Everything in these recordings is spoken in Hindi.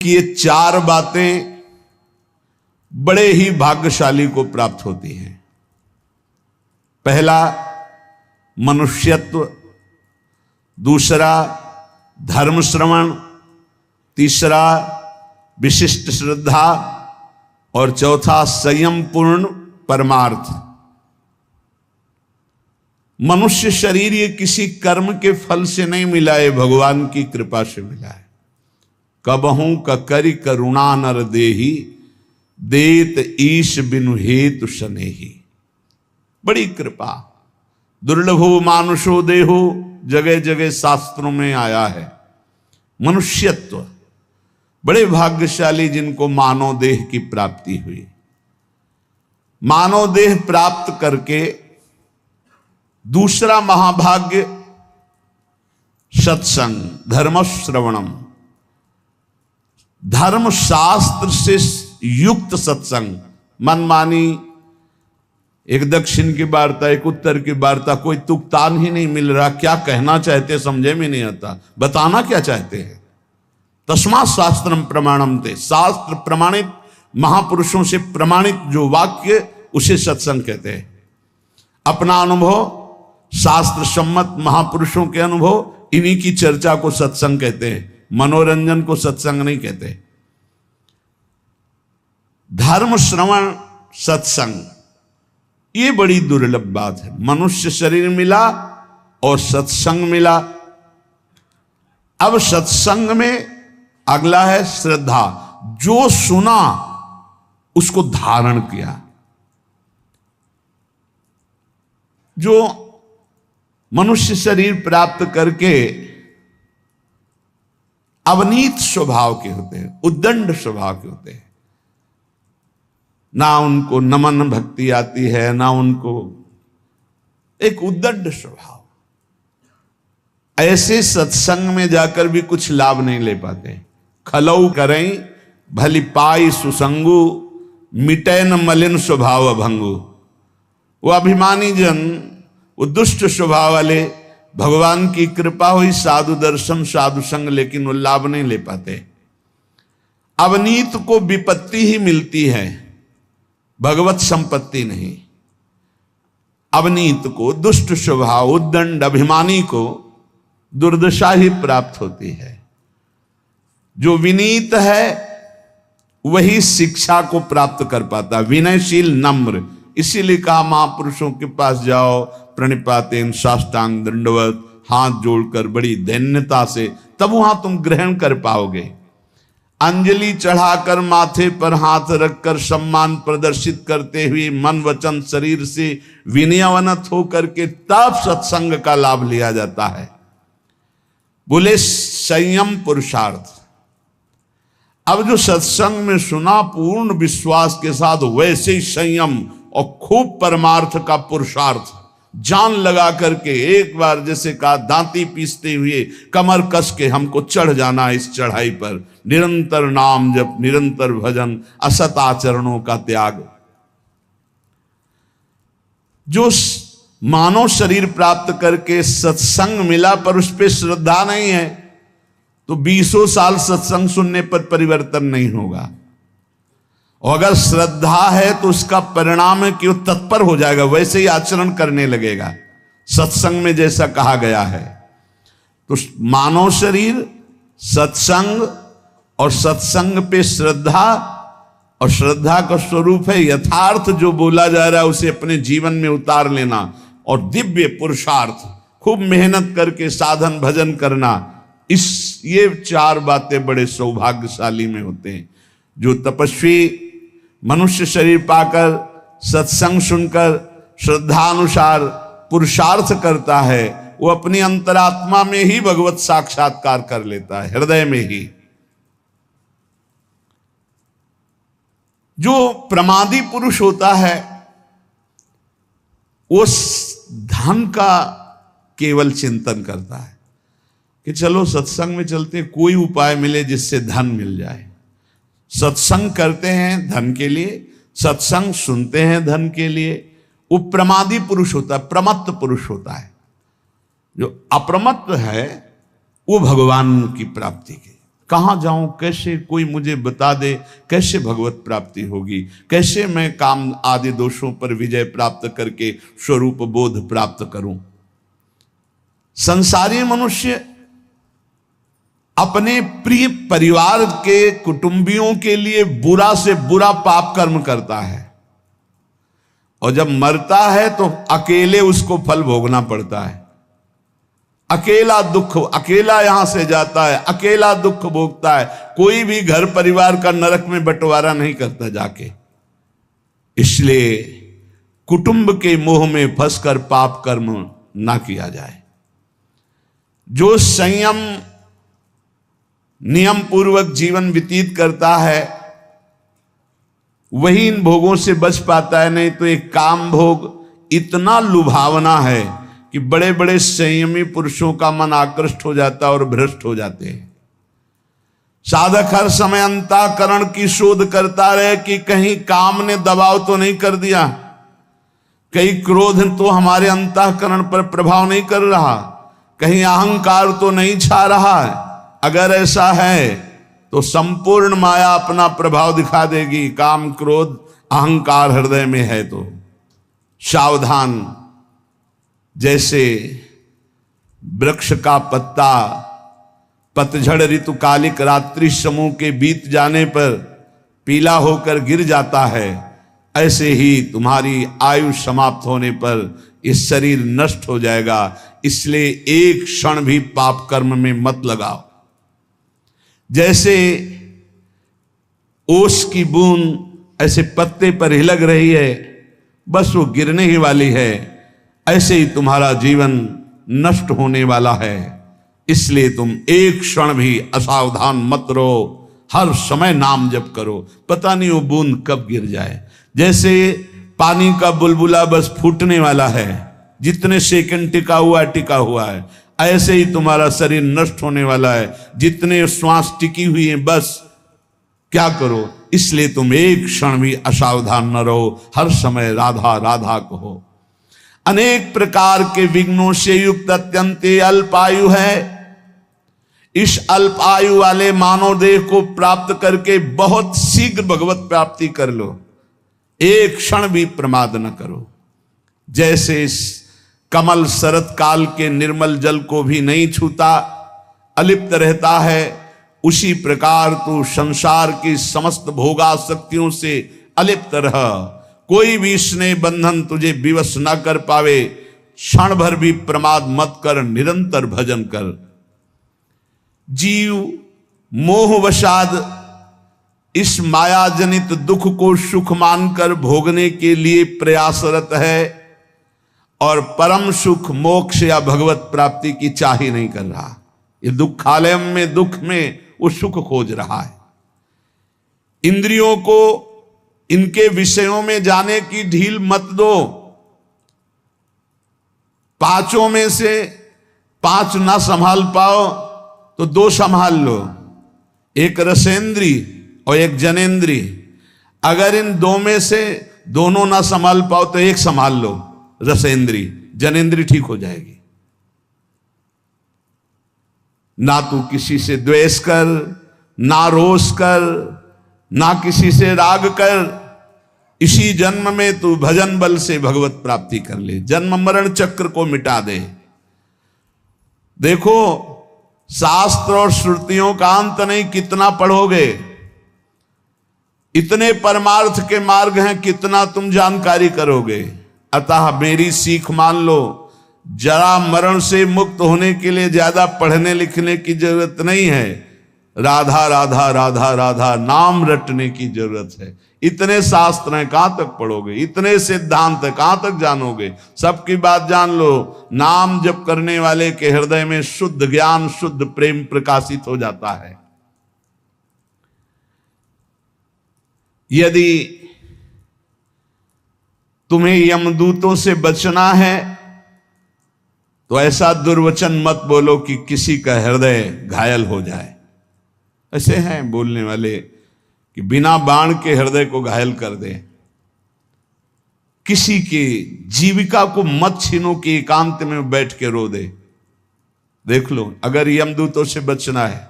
कि ये चार बातें बड़े ही भाग्यशाली को प्राप्त होती हैं। पहला मनुष्यत्व, दूसरा धर्म श्रवण, तीसरा विशिष्ट श्रद्धा और चौथा संयम पूर्ण परमार्थ। मनुष्य शरीर ये किसी कर्म के फल से नहीं मिला है, भगवान की कृपा से मिला है। कबहू करी करुणा नर देही, देत ईश बिनु हेतु सनेही। बड़ी कृपा, दुर्लभो मानुषो देहो, जगह जगह शास्त्रों में आया है। मनुष्यत्व, बड़े भाग्यशाली जिनको मानव देह की प्राप्ति हुई। मानव देह प्राप्त करके दूसरा महाभाग्य सत्संग, धर्म श्रवणम, धर्म शास्त्र से युक्त सत्संग। मनमानी एक दक्षिण की वार्ता, एक उत्तर की वार्ता, कोई तुकतान ही नहीं मिल रहा। क्या कहना चाहते समझे में नहीं आता, बताना क्या चाहते हैं। तस्मात् शास्त्रम प्रमाणम थे, शास्त्र प्रमाणित महापुरुषों से प्रमाणित जो वाक्य उसे सत्संग कहते हैं। अपना अनुभव, शास्त्र सम्मत महापुरुषों के अनुभव, इन्हीं की चर्चा को सत्संग कहते हैं। मनोरंजन को सत्संग नहीं कहते। धर्म श्रवण सत्संग, ये बड़ी दुर्लभ बात है। मनुष्य शरीर मिला और सत्संग मिला। अब सत्संग में अगला है श्रद्धा। जो सुना उसको धारण किया। जो मनुष्य शरीर प्राप्त करके अवनीत स्वभाव के होते हैं, उद्दंड स्वभाव के होते हैं, ना उनको नमन भक्ति आती है, ना उनको, एक उद्दंड स्वभाव, ऐसे सत्संग में जाकर भी कुछ लाभ नहीं ले पाते। खलऊ करें भली पाई सुसंगु, मिटे न मलिन स्वभाव भंगु। वो अभिमानी जन, वो दुष्ट स्वभाव वाले, भगवान की कृपा हुई, साधु दर्शन साधु संग, लेकिन वो लाभ नहीं ले पाते। अवनीत को विपत्ति ही मिलती है, भगवत संपत्ति नहीं। अवनीत को, दुष्ट स्वभाव, उद्दंड अभिमानी को दुर्दशा ही प्राप्त होती है। जो विनीत है वही शिक्षा को प्राप्त कर पाता, विनयशील नम्र। इसीलिए कहा महापुरुषों के पास जाओ, प्रणिपातेन साष्टांग दंडवत, हाथ जोड़कर बड़ी दैन्यता से, तब वहां तुम ग्रहण कर पाओगे। अंजलि चढ़ाकर माथे पर हाथ रखकर सम्मान प्रदर्शित करते हुए मन वचन शरीर से विनयवनत होकर के तब सत्संग का लाभ लिया जाता है। बोले संयम पुरुषार्थ। अब जो सत्संग में सुना पूर्ण विश्वास के साथ, वैसे ही संयम और खूब परमार्थ का पुरुषार्थ जान लगा करके, एक बार जैसे कहा दांती पीसते हुए कमर कस के हमको चढ़ जाना इस चढ़ाई पर। निरंतर नाम जप, निरंतर भजन, असत आचरणों का त्याग। जो मानव शरीर प्राप्त करके सत्संग मिला पर उस पर श्रद्धा नहीं है, तो 20 साल सत्संग सुनने पर परिवर्तन नहीं होगा। और अगर श्रद्धा है तो उसका परिणाम है कि वो तत्पर हो जाएगा, वैसे ही आचरण करने लगेगा, सत्संग में जैसा कहा गया है। तो मानव शरीर, सत्संग और सत्संग पे श्रद्धा, और श्रद्धा का स्वरूप है यथार्थ जो बोला जा रहा है उसे अपने जीवन में उतार लेना, और दिव्य पुरुषार्थ, खूब मेहनत करके साधन भजन करना। ये चार बातें बड़े सौभाग्यशाली में होते हैं। जो तपस्वी मनुष्य शरीर पाकर सत्संग सुनकर श्रद्धानुसार पुरुषार्थ करता है, वो अपनी अंतरात्मा में ही भगवत साक्षात्कार कर लेता है, हृदय में ही। जो प्रमादी पुरुष होता है वो धन का केवल चिंतन करता है कि चलो सत्संग में चलते, कोई उपाय मिले जिससे धन मिल जाए। सत्संग करते हैं धन के लिए, सत्संग सुनते हैं धन के लिए। वो प्रमादी पुरुष होता है, प्रमत्त पुरुष होता है। जो अप्रमत्त है वो भगवान की प्राप्ति के, कहाँ जाऊं, कैसे कोई मुझे बता दे, कैसे भगवत प्राप्ति होगी, कैसे मैं काम आदि दोषों पर विजय प्राप्त करके स्वरूप बोध प्राप्त करूं। संसारी मनुष्य अपने प्रिय परिवार के कुटुंबियों के लिए बुरा से बुरा पाप कर्म करता है, और जब मरता है तो अकेले उसको फल भोगना पड़ता है। अकेला दुख, अकेला यहां से जाता है, अकेला दुख भोगता है। कोई भी घर परिवार का नरक में बंटवारा नहीं करता जाके। इसलिए कुटुंब के मोह में फंसकर पाप कर्म ना किया जाए। जो संयम नियम पूर्वक जीवन व्यतीत करता है वही इन भोगों से बच पाता है। नहीं तो एक काम भोग इतना लुभावना है कि बड़े बड़े संयमी पुरुषों का मन आकृष्ट हो जाता है और भ्रष्ट हो जाते हैं। साधक हर समय अंतःकरण की शोध करता रहे कि कहीं काम ने दबाव तो नहीं कर दिया, कहीं क्रोध तो हमारे अंतःकरण पर प्रभाव नहीं कर रहा, कहीं अहंकार तो नहीं छा रहा है। अगर ऐसा है तो संपूर्ण माया अपना प्रभाव दिखा देगी। काम क्रोध अहंकार हृदय में है तो सावधान। जैसे वृक्ष का पत्ता पतझड़ ऋतुकालिक रात्रि समूह के बीत जाने पर पीला होकर गिर जाता है, ऐसे ही तुम्हारी आयु समाप्त होने पर इस शरीर नष्ट हो जाएगा। इसलिए एक क्षण भी पाप कर्म में मत लगाओ। जैसे ओस की बूंद ऐसे पत्ते पर हिलक रही है, बस वो गिरने ही वाली है, ऐसे ही तुम्हारा जीवन नष्ट होने वाला है। इसलिए तुम एक क्षण भी असावधान मत रहो, हर समय नाम जप करो। पता नहीं वो बूंद कब गिर जाए। जैसे पानी का बुलबुला बस फूटने वाला है, जितने सेकंड टिका हुआ है, ऐसे ही तुम्हारा शरीर नष्ट होने वाला है। जितने श्वास टिकी हुई है बस क्या करो। इसलिए तुम एक क्षण भी असावधान न रहो, हर समय राधा राधा कहो। अनेक प्रकार के विघ्नों से युक्त अत्यंत अल्पायु है। इस अल्पायु वाले मानव देह को प्राप्त करके बहुत शीघ्र भगवत प्राप्ति कर लो, एक क्षण भी प्रमाद न करो। जैसे कमल शरत काल के निर्मल जल को भी नहीं छूता, अलिप्त रहता है, उसी प्रकार तू संसार की समस्त भोगासक्तियों से अलिप्त रह। कोई भी स्नेह बंधन तुझे विवश न कर पावे। क्षण भर भी प्रमाद मत कर, निरंतर भजन कर। जीव मोहवशाद इस मायाजनित दुख को सुख मानकर भोगने के लिए प्रयासरत है, और परम सुख मोक्ष या भगवत प्राप्ति की चाह ही नहीं कर रहा। ये दुखालय में दुख में वो सुख खोज रहा है। इंद्रियों को इनके विषयों में जाने की ढील मत दो। पांचों में से 5 ना संभाल पाओ तो 2 संभाल लो, एक रसेंद्री और एक जनेंद्री। अगर इन 2 में से दोनों ना संभाल पाओ तो एक संभाल लो, रसेंद्री। जनेंद्री ठीक हो जाएगी। ना तू किसी से द्वेष कर, ना रोष कर, ना किसी से राग कर। इसी जन्म में तू भजन बल से भगवत प्राप्ति कर ले, जन्म मरण चक्र को मिटा दे। देखो शास्त्र और श्रुतियों का अंत नहीं, कितना पढ़ोगे। इतने परमार्थ के मार्ग हैं, कितना तुम जानकारी करोगे। अतः मेरी सीख मान लो, जरा मरण से मुक्त होने के लिए ज्यादा पढ़ने लिखने की जरूरत नहीं है। राधा राधा राधा राधा नाम रटने की जरूरत है। इतने शास्त्र हैं, कहां तक पढ़ोगे। इतने सिद्धांत है, कहां तक जानोगे। सबकी बात जान लो। नाम जप करने वाले के हृदय में शुद्ध ज्ञान शुद्ध प्रेम प्रकाशित हो जाता है। यदि तुम्हें यमदूतों से बचना है तो ऐसा दुर्वचन मत बोलो कि किसी का हृदय घायल हो जाए। ऐसे हैं बोलने वाले कि बिना बाण के हृदय को घायल कर दे। किसी की जीविका को मत छीनो कि एकांत में बैठ के रो दे। देख लो, अगर यमदूतों से बचना है,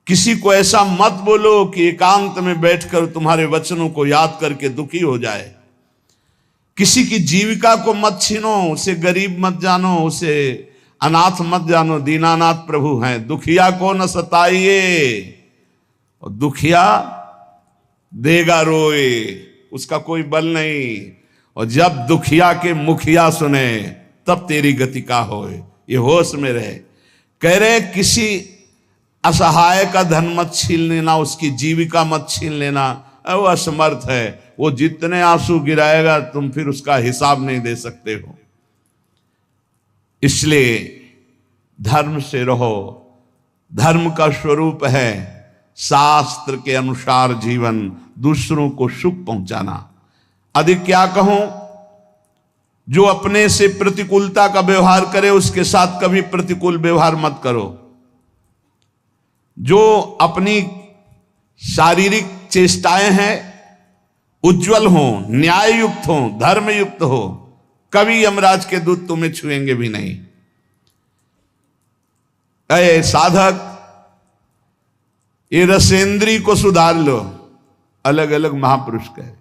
किसी को ऐसा मत बोलो कि एकांत में बैठकर तुम्हारे वचनों को याद करके दुखी हो जाए। किसी की जीविका को मत छीनो, उसे गरीब मत जानो, उसे अनाथ मत जानो। दीनानाथ प्रभु हैं। दुखिया को न सताइए, और दुखिया देगा रोए, उसका कोई बल नहीं। और जब दुखिया के मुखिया सुने तब तेरी गति का होए। ये होश में रहे। कह रहे किसी असहाय का धन मत छीन लेना, उसकी जीविका मत छीन लेना। वो असमर्थ है, वो जितने आंसू गिराएगा तुम फिर उसका हिसाब नहीं दे सकते हो। इसलिए धर्म से रहो। धर्म का स्वरूप है शास्त्र के अनुसार जीवन, दूसरों को सुख पहुंचाना। अधिक क्या कहूं, जो अपने से प्रतिकूलता का व्यवहार करे उसके साथ कभी प्रतिकूल व्यवहार मत करो। जो अपनी शारीरिक चेष्टाएं हैं उज्जवल हो, न्याय युक्त हो, धर्म युक्त हो, कभी यमराज के दूत तुम्हें छुएंगे भी नहीं। अरे साधक, ये रसेंद्री को सुधार लो। अलग अलग महापुरुष कहे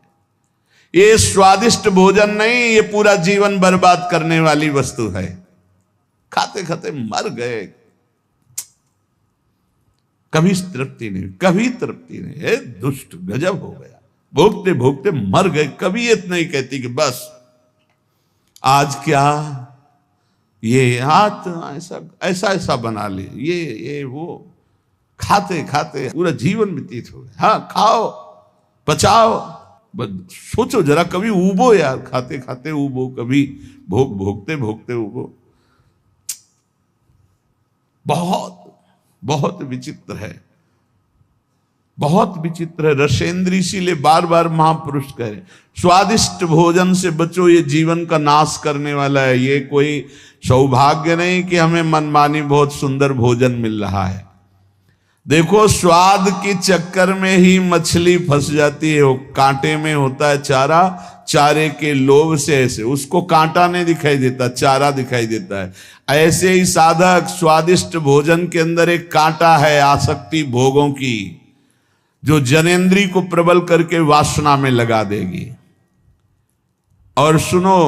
ये स्वादिष्ट भोजन नहीं, ये पूरा जीवन बर्बाद करने वाली वस्तु है। खाते खाते मर गए, कभी तृप्ति नहीं, कभी तृप्ति नहीं। हे दुष्ट, गजब हो गया। भोगते भोगते मर गए। कभी ये नहीं कहती कि बस आज क्या ये हाथ ऐसा ऐसा ऐसा बना ले, ये वो। खाते खाते पूरा जीवन व्यतीत हो गया। हाँ, खाओ, पचाओ, बस सोचो जरा, कभी उबो यार। खाते खाते उबो, कभी भोगते भोगते उबो। बहुत बहुत विचित्र है, बहुत विचित्र है। रसेंद्री इसीलिए बार बार महापुरुष कह रहे स्वादिष्ट भोजन से बचो, ये जीवन का नाश करने वाला है। ये कोई सौभाग्य नहीं कि हमें मनमानी बहुत सुंदर भोजन मिल रहा है। देखो, स्वाद के चक्कर में ही मछली फंस जाती है। वो कांटे में होता है चारा, चारे के लोभ से ऐसे उसको कांटा नहीं दिखाई देता, चारा दिखाई देता है। ऐसे ही साधक, स्वादिष्ट भोजन के अंदर एक कांटा है, आसक्ति भोगों की, जो जनेंद्री को प्रबल करके वासना में लगा देगी। और सुनो,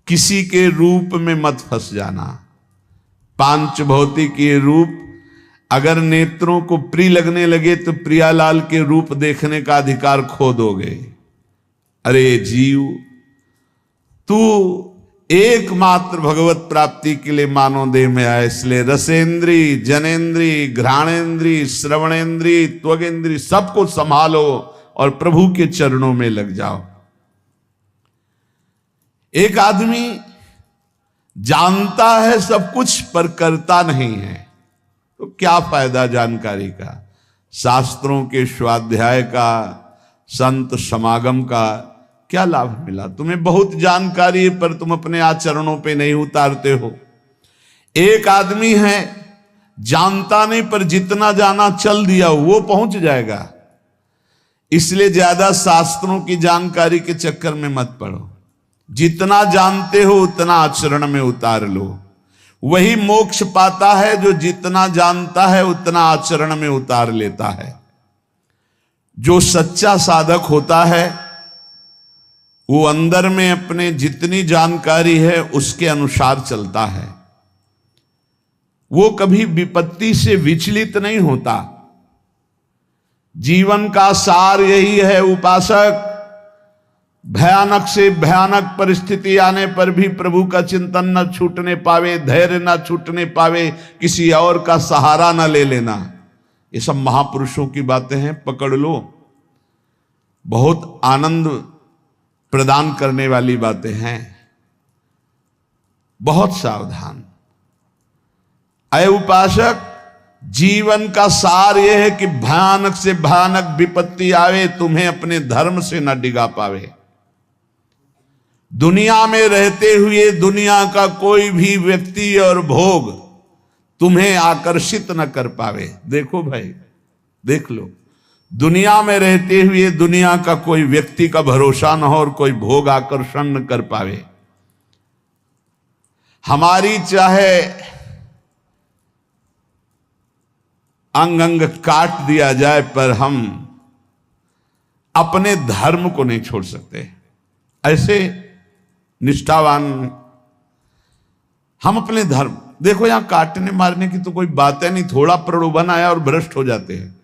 किसी के रूप में मत फंस जाना। पांच भौतिक ये रूप अगर नेत्रों को प्रिय लगने लगे तो प्रियालाल के रूप देखने का अधिकार खो दोगे। अरे जीव, तू एकमात्र भगवत प्राप्ति के लिए मानव देह में आए। इसलिए रसेंद्री, जनेंद्री, घ्राणेंद्री, श्रवणेंद्री, त्वगेंद्री सबको संभालो और प्रभु के चरणों में लग जाओ। एक आदमी जानता है सब कुछ पर करता नहीं है, तो क्या फायदा जानकारी का, शास्त्रों के स्वाध्याय का, संत समागम का क्या लाभ मिला? तुम्हें बहुत जानकारी है पर तुम अपने आचरणों पे नहीं उतारते हो। एक आदमी है जानता नहीं पर जितना जाना चल दिया वो पहुंच जाएगा। इसलिए ज्यादा शास्त्रों की जानकारी के चक्कर में मत पड़ो। जितना जानते हो उतना आचरण में उतार लो। वही मोक्ष पाता है जो जितना जानता है उतना आचरण में उतार लेता है। जो सच्चा साधक होता है वो अंदर में अपने जितनी जानकारी है उसके अनुसार चलता है। वो कभी विपत्ति से विचलित नहीं होता। जीवन का सार यही है उपासक, भयानक से भयानक परिस्थिति आने पर भी प्रभु का चिंतन न छूटने पावे, धैर्य न छूटने पावे, किसी और का सहारा न ले लेना। ये सब महापुरुषों की बातें हैं, पकड़ लो। बहुत आनंद प्रदान करने वाली बातें हैं। बहुत सावधान। अय उपासक, जीवन का सार यह है कि भयानक से भयानक विपत्ति आवे, तुम्हें अपने धर्म से न डिगा पावे। दुनिया में रहते हुए दुनिया का कोई भी व्यक्ति और भोग तुम्हें आकर्षित न कर पावे। देखो भाई, देख लो, दुनिया में रहते हुए दुनिया का कोई व्यक्ति का भरोसा न हो और कोई भोग आकर्षण न कर पावे। हमारी चाहे अंग अंग काट दिया जाए पर हम अपने धर्म को नहीं छोड़ सकते। ऐसे निष्ठावान हम अपने धर्म, देखो यहां काटने मारने की तो कोई बात है नहीं, थोड़ा प्रलोभन आया और भ्रष्ट हो जाते हैं।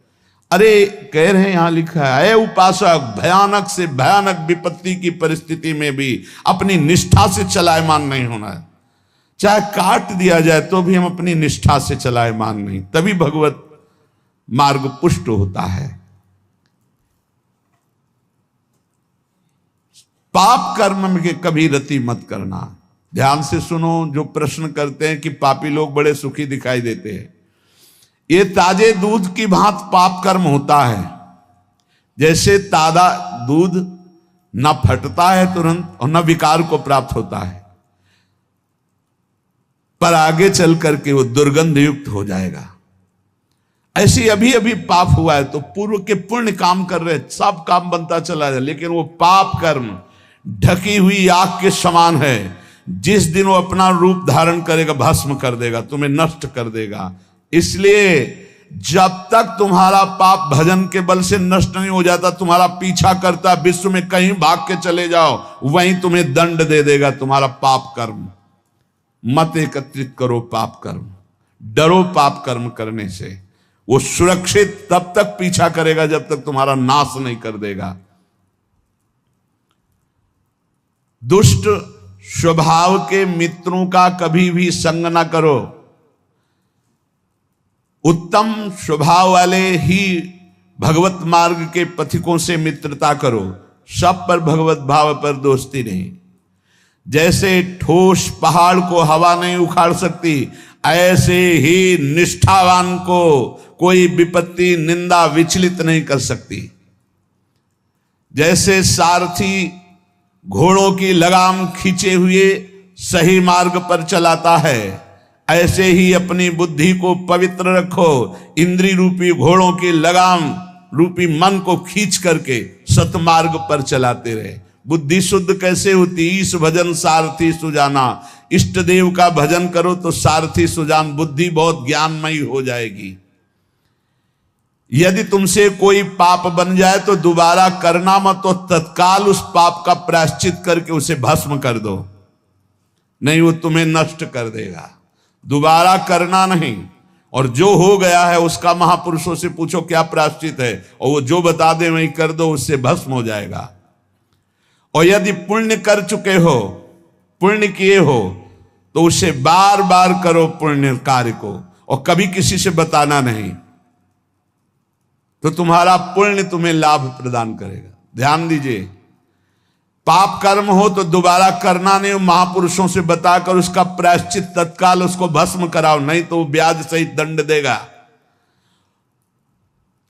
अरे कह रहे हैं, यहां लिखा है, उपासक भयानक से भयानक विपत्ति की परिस्थिति में भी अपनी निष्ठा से चलायमान नहीं होना है। चाहे काट दिया जाए तो भी हम अपनी निष्ठा से चलायमान नहीं, तभी भगवत मार्ग पुष्ट होता है। पाप कर्म में कभी रति मत करना। ध्यान से सुनो, जो प्रश्न करते हैं कि पापी लोग बड़े सुखी दिखाई देते हैं, ये ताजे दूध की भांति पाप कर्म होता है। जैसे ताजा दूध न फटता है तुरंत और न विकार को प्राप्त होता है, पर आगे चल करके वो दुर्गंध युक्त हो जाएगा। ऐसे अभी अभी पाप हुआ है तो पूर्व के पुण्य काम कर रहे, सब काम बनता चला जाए, लेकिन वो पाप कर्म ढकी हुई आग के समान है। जिस दिन वो अपना रूप धारण करेगा भस्म कर देगा, तुम्हें नष्ट कर देगा। इसलिए जब तक तुम्हारा पाप भजन के बल से नष्ट नहीं हो जाता, तुम्हारा पीछा करता, विश्व में कहीं भाग के चले जाओ, वहीं तुम्हें दंड दे देगा तुम्हारा पाप कर्म। मत एकत्रित करो पाप कर्म, डरो पाप कर्म करने से। वो सुरक्षित तब तक पीछा करेगा जब तक तुम्हारा नाश नहीं कर देगा। दुष्ट स्वभाव के मित्रों का कभी भी संग ना करो। उत्तम स्वभाव वाले ही भगवत मार्ग के पथिकों से मित्रता करो। सब पर भगवत भाव पर दोस्ती नहीं। जैसे ठोस पहाड़ को हवा नहीं उखाड़ सकती, ऐसे ही निष्ठावान को कोई विपत्ति निंदा विचलित नहीं कर सकती। जैसे सारथी घोड़ों की लगाम खींचे हुए सही मार्ग पर चलाता है, ऐसे ही अपनी बुद्धि को पवित्र रखो। इंद्रिय रूपी घोड़ों की लगाम रूपी मन को खींच करके सतमार्ग पर चलाते रहे। बुद्धि शुद्ध कैसे होती? ईश भजन सारथी सुजाना। इष्ट देव का भजन करो तो सारथी सुजान, बुद्धि बहुत ज्ञानमयी हो जाएगी। यदि तुमसे कोई पाप बन जाए तो दोबारा करना मत, तो तत्काल उस पाप का प्रायश्चित करके उसे भस्म कर दो, नहीं वो तुम्हें नष्ट कर देगा। दोबारा करना नहीं। और जो हो गया है उसका महापुरुषों से पूछो क्या प्रायश्चित है, और वो जो बता दे वही कर दो, उससे भस्म हो जाएगा। और यदि पुण्य कर चुके हो, पुण्य किए हो, तो उसे बार बार करो पुण्य कार्य को, और कभी किसी से बताना नहीं, तो तुम्हारा पुण्य तुम्हें लाभ प्रदान करेगा। ध्यान दीजिए, पाप कर्म हो तो दोबारा करना नहीं, महापुरुषों से बताकर उसका प्रायश्चित तत्काल उसको भस्म कराओ, नहीं तो ब्याज सहित दंड देगा।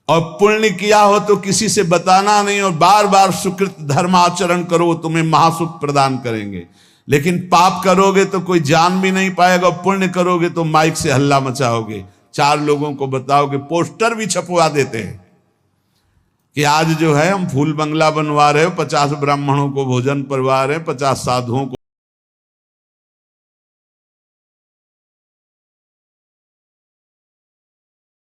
और पुण्य किया हो तो किसी से बताना नहीं, और बार बार सुकृत धर्म आचरण करो, तुम्हें महासुख प्रदान करेंगे। लेकिन पाप करोगे तो कोई जान भी नहीं पाएगा, पुण्य करोगे तो माइक से हल्ला मचाओगे, 4 लोगों को बताओगे, पोस्टर भी छपवा देते हैं कि आज जो है हम फूल बंगला बनवा रहे हो, 50 ब्राह्मणों को भोजन करवा रहे हैं, 50 साधुओं